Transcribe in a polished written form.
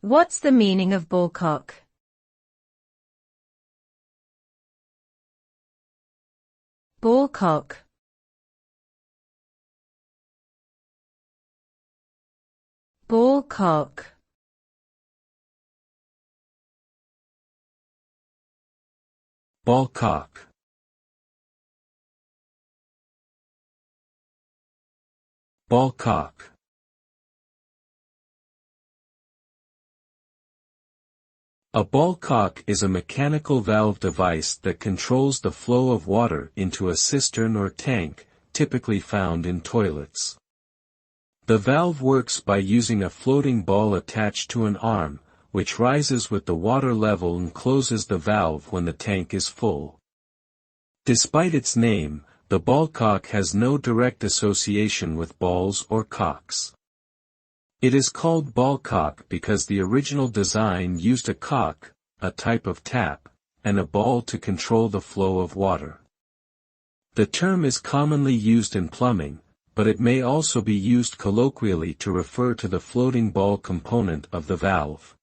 What's the meaning of ballcock? Ballcock. Ballcock. Ballcock. Ballcock. A ballcock is a mechanical valve device that controls the flow of water into a cistern or tank, typically found in toilets. The valve works by using a floating ball attached to an arm, which rises with the water level and closes the valve when the tank is full. Despite its name, the ballcock has no direct association with balls or cocks. It is called ballcock because the original design used a cock, a type of tap, and a ball to control the flow of water. The term is commonly used in plumbing, but it may also be used colloquially to refer to the floating ball component of the valve.